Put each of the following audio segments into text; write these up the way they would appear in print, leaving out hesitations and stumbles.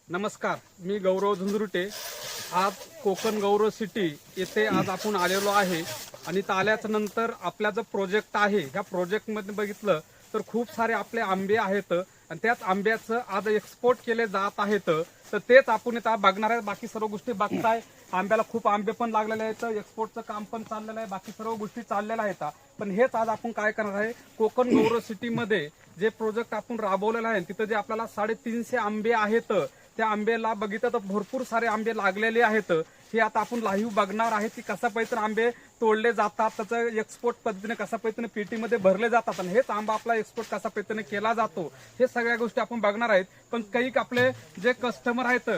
नमस्कार, मी गौरव झुंझुरुटे। आज कोकण गौरव सिटी येथे आज आपण आलेलो आहे आणि इथं आल्याच्या नंतर आपला जो प्रोजेक्ट आहे ह्या प्रोजेक्टमध्ये बघितलं तर खूप सारे आपले आंबे आहेत आणि त्याच आंब्याचं आज एक्सपोर्ट केले जात आहेत। तर तेच आपण इथं बघणार आहे। बाकी सर्व गोष्टी बघताय, आंब्याला खूप आंबे पण लागलेले आहेत, एक्सपोर्टचं काम पण चाललेलं आहे, बाकी सर्व गोष्टी चाललेल्या आहेत। पण हेच आज आपण काय करणार आहे, कोकण गौरव सिटीमध्ये जे प्रोजेक्ट आपण राबवलेलं आहे तिथं जे आपल्याला 350 आंबे आहेत, त्या आंब्याला बघितलं तर भरपूर सारे आंबे लागलेले आहेत। हे आता आपण लाईव्ह बघणार आहे की कसा पद्धतीने आंबे तोडले जातात, त्याचं एक्सपोर्ट पद्धतीने कसा पद्धतीने पेटीमध्ये भरले जातात आणि हेच आंबा आपला एक्सपोर्ट कसा पद्धतीने केला जातो, हे सगळ्या गोष्टी आपण बघणार आहेत। पण काही आपले जे कस्टमर आहेत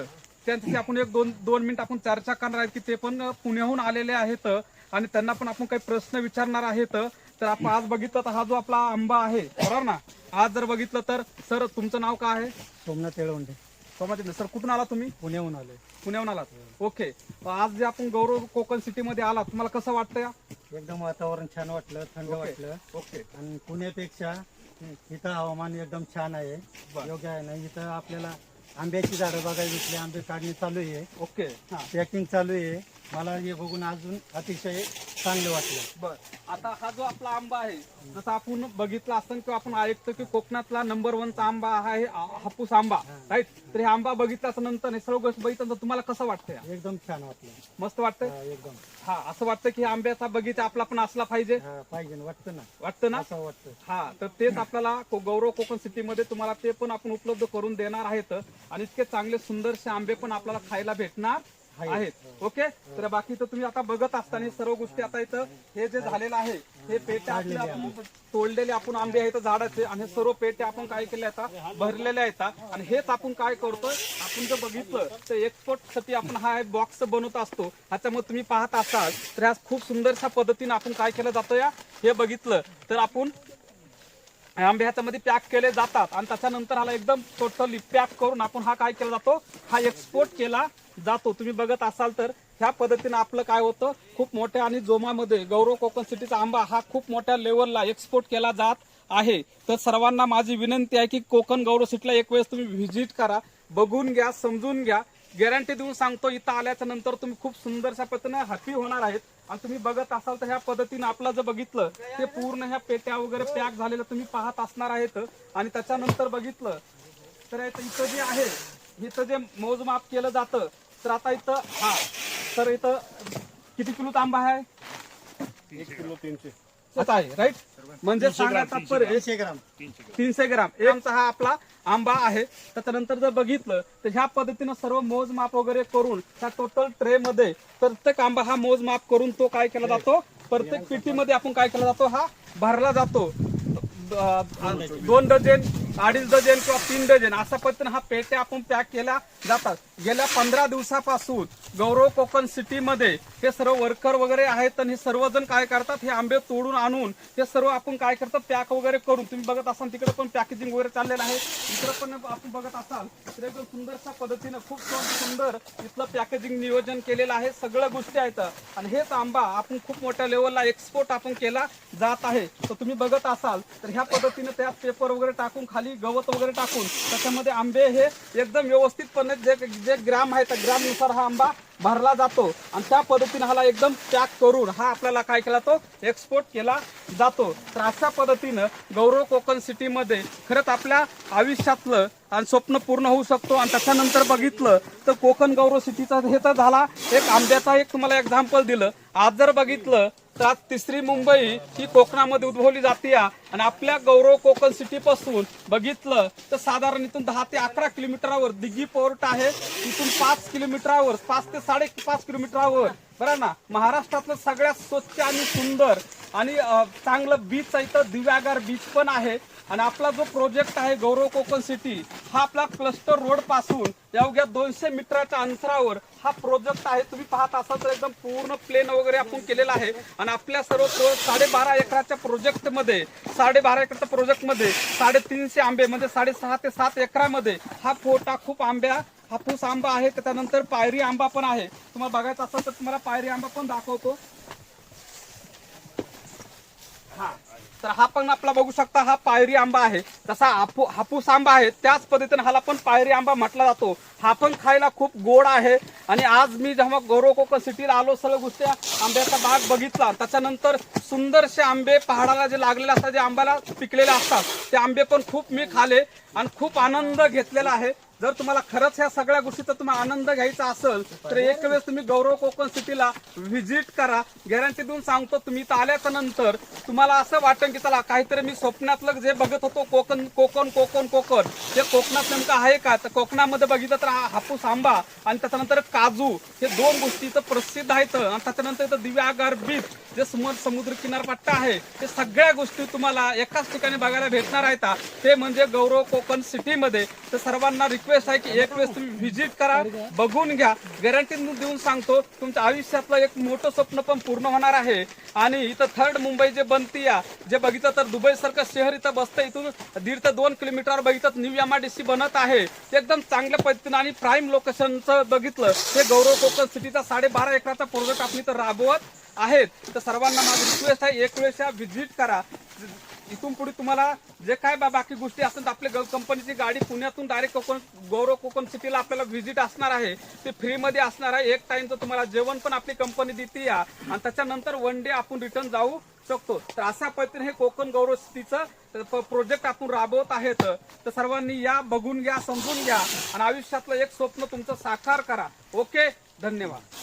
त्यांच्याशी आपण एक दोन मिनिट आपण चर्चा करणार आहेत की ते पण पुण्याहून आलेले आहेत आणि त्यांना पण आपण काही प्रश्न विचारणार आहेत। तर आपण आज बघितलं तर हा जो आपला आंबा आहे, बरोबर ना, आज जर बघितलं तर सर तुमचं नाव काय आहे? सोमनाथ येळवंडे. सर कुठून आला तुम्ही? पुण्याहून आलोय. पुण्याहून आलात, ओके। आज जे आपण गौरव कोकण सिटी मध्ये आलात, तुम्हाला कसं वाटतं? एकदम वातावरण छान वाटलं, थंड वाटलं. ओके आणि पुण्यापेक्षा इथं हवामान एकदम छान आहे, योग्य आहे ना. इथं आपल्याला आंब्याची झाडं बघायला भेटली, आंबे काढणी चालू आहे, ओके, पॅकिंग चालू आहे. मला हे बघून अजून अतिशय चांगलं वाटलं. बर। आता हा जो आपला आंबा आहे, जसं आपण बघितलं असतं किंवा आपण ऐकतो की कोकणातला नंबर 1 चा आंबा आहे हापूस आंबा, राईट? तर हे आंबा बघितल्याच्या नंतर हे सर्व गोष्ट बघितल्यानंतर तुम्हाला कसं वाटतंय? एकदम छान वाटलं, मस्त वाटतंय? एकदम. हा, असं वाटतं की आंब्याचा बगीचा आपला पण असला पाहिजे, पाहिजे वाटतं ना, वाटतं ना? असं वाटतं. हा, तर तेच आपल्याला गौरव कोकण सिटीमध्ये तुम्हाला ते पण आपण उपलब्ध करून देणार आहेत आणि इतके चांगले सुंदरसे आंबे पण आपल्याला खायला भेटणार आहेत, ओके। तर बाकी तर तुम्ही आता बघत असताना सर्व गोष्टी आता इथं हे जे झालेलं आहे, हे पेटे आपल्या तोडलेले आपण आंबे आहेत झाडाचे आणि सर्व पेटे आपण काय केले आता भरलेले आहेत आणि हेच आपण काय करतोय, आपण जर बघितलं तर एक्सपोर्ट साठी आपण हा बॉक्स बनवत असतो। ह्याच्यामध्ये तुम्ही पाहत असाल तर ह्या खूप सुंदरशा पद्धतीने आपण काय केलं जातं, या हे बघितलं तर आपण आंबे ह्याच्यामध्ये पॅक केले जातात आणि त्याच्यानंतर ह्याला एकदम टोटली पॅक करून आपण हा काय केला जातो, हा एक्सपोर्ट केला जातो। तुम्ही बघत असाल तर ह्या पद्धतीने आपलं काय होतं, खूप मोठ्या आणि जोमामध्ये गौरव कोकण सिटीचा आंबा हा खूप मोठ्या लेवलला एक्सपोर्ट केला जात आहे। तर सर्वांना माझी विनंती आहे की कोकण गौरव सिटीला एक वेळेस तुम्ही व्हिजिट करा, बघून घ्या, समजून घ्या। गॅरंटी देऊन सांगतो, इथं आल्याच्या नंतर तुम्ही खूप सुंदरशा पद्धतीने हॅपी होणार आहेत। आणि तुम्ही बघत असाल तर ह्या पद्धतीने आपलं जर बघितलं ते पूर्ण ह्या पेट्या वगैरे पॅक झालेलं तुम्ही पाहत असणार आहेत आणि त्याच्यानंतर बघितलं तर इथं जे आहे, इथं जे मोजमाप केलं जातं, तर आता इथं हा तर इथं किती किलो आंबा आहे? 1 किलो 300 आहे, राईट? म्हणजे सांगायचा 300 ग्राम 300 ग्राम एकचा हा आपला आंबा आहे। त्याच्यानंतर जर बघितलं तर ह्या पद्धतीनं सर्व मोजमाप वगैरे करून त्या टोटल ट्रे मध्ये प्रत्येक आंबा हा मोजमाप करून तो काय केला जातो, प्रत्येक पेटीमध्ये आपण काय केला जातो, हा भरला जातो। 2 डझन, 2.5 डझन किंवा 3 डझन अशा पद्धतीने हा पेट्या आपण पॅक केल्या जातात। गेल्या 15 दिवसापासून गौरव कोकण सिटीमध्ये हे सर्व वर्कर वगैरे आहेत आणि हे सर्वजण काय करतात, हे आंबे तोडून आणून ते सर्व आपण काय करतो, पॅक वगैरे करून, तुम्ही बघत असाल तिकडे पण पॅकेजिंग वगैरे चाललेलं आहे, इकडे पण आपण बघत असाल तर एकदम सुंदरशा पद्धतीनं खूप सुंदर इथलं पॅकेजिंग नियोजन केलेलं आहे, सगळ्या गोष्टी आहेत आणि हेच आंबा आपण खूप मोठ्या लेवलला एक्सपोर्ट आपण केला जात आहे। तर तुम्ही बघत असाल तर ह्या पद्धतीने त्यात पेपर वगैरे टाकून, खाली गवत वगैरे टाकून त्याच्यामध्ये आंबे हे एकदम व्यवस्थितपणे जे ग्राम आहे त्या ग्रामनुसार हा आंबा भरला जातो आणि त्या पद्धतीने ह्याला एकदम पॅक करून हा आपल्याला काय केला तो एक्सपोर्ट केला जातो। तर अशा पद्धतीनं गौरव कोकण सिटीमध्ये खरंच आपल्या आयुष्यातलं आणि स्वप्न पूर्ण होऊ शकतो। आणि त्याच्यानंतर बघितलं तर कोकण गौरव सिटीचा हे तर झाला एक आंब्याचा एक तुम्हाला एक्झाम्पल दिलं। आज जर बघितलं तर आज तिसरी मुंबई ही कोकणामध्ये उद्भवली जाते आणि आपल्या गौरव कोकण सिटी पासून बघितलं तर साधारण इथून 10 ते 11 किलोमीटरवर दिघी पोर्ट आहे, इथून 5 किलोमीटरवर 5 ते 5.5 किलोमीटरवर, बरं ना, महाराष्ट्रातलं सगळ्यात स्वच्छ आणि सुंदर आणि चांगलं बीच आहे, इथं दिव्यागार बीच पण आहे। आणि आपला जो प्रोजेक्ट आहे गौरव कोकण सिटी हा आपला क्लस्टर रोड पासून अवघ्या 200 मीटरच्या अंतरावर हा प्रोजेक्ट आहे। तुम्ही पाहत असाल तर एकदम पूर्ण प्लेन वगैरे आपण केलेला आहे आणि आपल्या सर्व 12.5 एकराच्या प्रोजेक्टमध्ये 12.5 एकराच्या प्रोजेक्टमध्ये 350 आंबे म्हणजे 6.5 ते 7 एकरामध्ये हा फोटा खूप आंब्या हापूस आंबा आहे। त्यानंतर पायरी आंबा पण आहे, तुम्हाला बघायचं असेल तर तुम्हाला पायरी आंबा पण दाखवतो। हा, तर हा पण आपला बघू शकता, हा पायरी आंबा आहे. तसा हापूस आंबा आहे त्याच पद्धतीने हाला पण पायरी आंबा म्हटला जातो. हा पण खायला खूप गोड आहे. आणि आज मी जेव्हा गौरव कोकण सिटीला आलो, सगळ्या गोष्टी आंब्याचा बाग बघितला, त्याच्यानंतर सुंदरसे आंबे पहाडाला जे लागलेले असतात, जे आंब्याला पिकलेले असतात, ते आंबे पण खूप मी खाले आणि खूप आनंद घेतलेला आहे. जर तुम्हाला खरंच ह्या सगळ्या गोष्टीचा तुम्हाला आनंद घ्यायचा असेल तर एक वेळेस तुम्ही गौरव कोकण सिटीला व्हिजिट करा. गॅरंटी देऊन सांगतो, तुम्ही इथं आल्याच्या नंतर तुम्हाला असं वाटेल की चला काहीतरी मी स्वप्नातलं जे बघत होतो कोकण कोकण कोकण कोकण, ते कोकणात नेमकं आहे का. तर कोकणामध्ये बघितलं तर हा हापूस आंबा आणि त्याच्यानंतर काजू, हे दोन गोष्टी इथं प्रसिद्ध आहेत. आणि त्याच्यानंतर इथं दिव्यागार बीच, जे समुद्र किनारपट्टा आहे, ते सगळ्या गोष्टी तुम्हाला एकाच ठिकाणी बघायला भेटणार आहेत. ते म्हणजे गौरव कोकण सिटीमध्ये. तर सर्वांना रिक्वेस्ट आहे की एक वेळेस तुम्ही व्हिजिट करा, बघून घ्या. गॅरंटी देऊन सांगतो, तुमच्या आयुष्यातलं एक मोठं स्वप्न पण पूर्ण होणार आहे. आणि इथं थर्ड मुंबई जे बनती या, जे बघितलं तर दुबई सारखं शहर इथं बसतं. इथून 1.5 ते 2 किलोमीटर बघितलं न्यू MIDC बनत आहे. एकदम चांगल्या पद्धतीनं आणि प्राईम लोकेशनचं बघितलं, हे गौरव कोकण सिटीचा 12.5 एकराचा प्रोजेक्ट आपण इथं राबवत आहेत. तर सर्वांना माझी रिक्वेस्ट आहे, एक वेळेस व्हिजिट करा. इथून पुढे तुम्हाला जे काय बाकी गोष्टी असतात, आपल्या कंपनीची गाडी पुण्यातून डायरेक्ट गौरव कोकण सिटीला आपल्याला व्हिजिट असणार आहे. ते फ्रीमध्ये असणार आहे. एक टाइमचं तुम्हाला जेवण पण आपली कंपनी देते या, आणि त्याच्यानंतर 1 डे आपण रिटर्न जाऊ शकतो. तर अशा पद्धतीने हे कोकण गौरव सिटीचं प्रोजेक्ट आपण राबवत आहेत. तर सर्वांनी या, बघून घ्या, समजून घ्या आणि आयुष्यातलं एक स्वप्न तुमचं साकार करा. ओके, धन्यवाद.